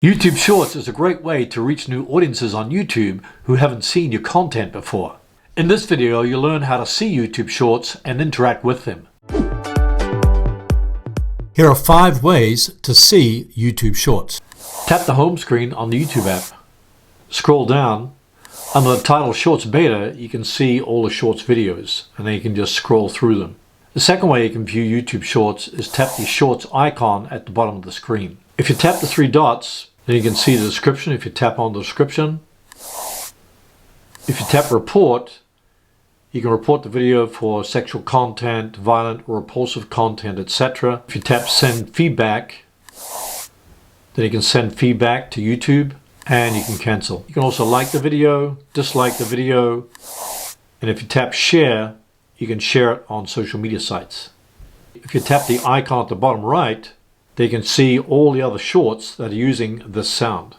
YouTube Shorts is a great way to reach new audiences on YouTube who haven't seen your content before. In this video, you'll learn how to see YouTube Shorts and interact with them. Here are 5 ways to see YouTube Shorts. Tap the home screen on the YouTube app. Scroll down. Under the title Shorts Beta, you can see all the Shorts videos, and then you can just scroll through them. The second way you can view YouTube Shorts is tap the Shorts icon at the bottom of the screen. If you tap the 3 dots, then you can see the description if you tap on the description. If you tap report, you can report the video for sexual content, violent or repulsive content, etc. If you tap send feedback, then you can send feedback to YouTube and you can cancel. You can also like the video, dislike the video, and if you tap share, you can share it on social media sites. If you tap the icon at the bottom right, they can see all the other shorts that are using this sound.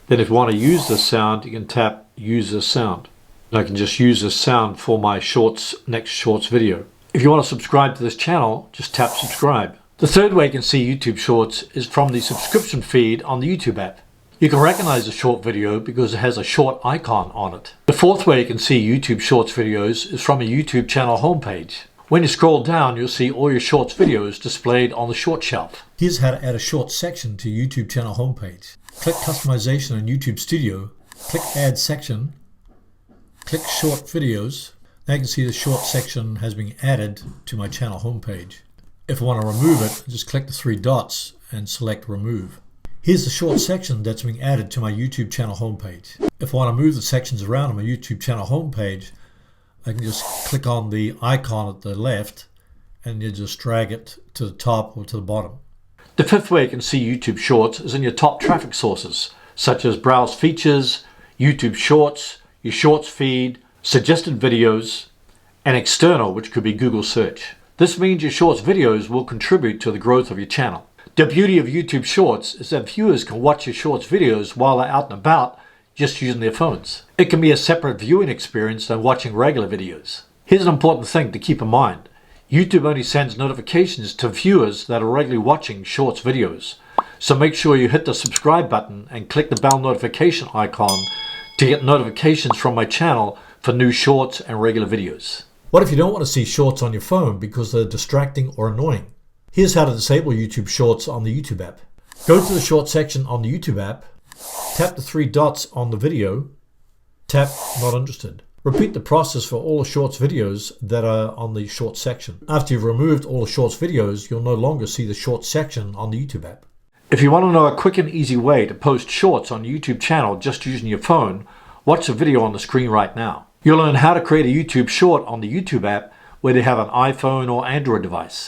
Then if you want to use this sound, you can tap use this sound. And I can just use this sound for my next shorts video. If you want to subscribe to this channel, just tap subscribe. The third way you can see YouTube Shorts is from the subscription feed on the YouTube app. You can recognize a short video because it has a short icon on it. The fourth way you can see YouTube Shorts videos is from a YouTube channel homepage. When you scroll down, you'll see all your Shorts videos displayed on the short shelf. Here's how to add a Shorts section to YouTube channel homepage. Click Customization in YouTube Studio, click Add Section, click Short Videos. Now you can see the Short section has been added to my channel homepage. If I want to remove it, just click the 3 dots and select Remove. Here's the Short section that's been added to my YouTube channel homepage. If I want to move the sections around on my YouTube channel homepage, I can just click on the icon at the left and you just drag it to the top or to the bottom. The fifth way you can see YouTube Shorts is in your top traffic sources, such as Browse Features, YouTube Shorts, your Shorts feed, suggested videos, and external, which could be Google search. This means your Shorts videos will contribute to the growth of your channel. The beauty of YouTube Shorts is that viewers can watch your Shorts videos while they're out and about, just using their phones. It can be a separate viewing experience than watching regular videos. Here's an important thing to keep in mind. YouTube only sends notifications to viewers that are regularly watching Shorts videos. So make sure you hit the subscribe button and click the bell notification icon to get notifications from my channel for new Shorts and regular videos. What if you don't want to see Shorts on your phone because they're distracting or annoying? Here's how to disable YouTube Shorts on the YouTube app. Go to the Short section on the YouTube app, tap the 3 dots on the video, tap Not Interested. Repeat the process for all the Shorts videos that are on the Shorts section. After you've removed all the Shorts videos, you'll no longer see the Shorts section on the YouTube app. If you want to know a quick and easy way to post Shorts on your YouTube channel just using your phone, watch the video on the screen right now. You'll learn how to create a YouTube Short on the YouTube app, whether you have an iPhone or Android device.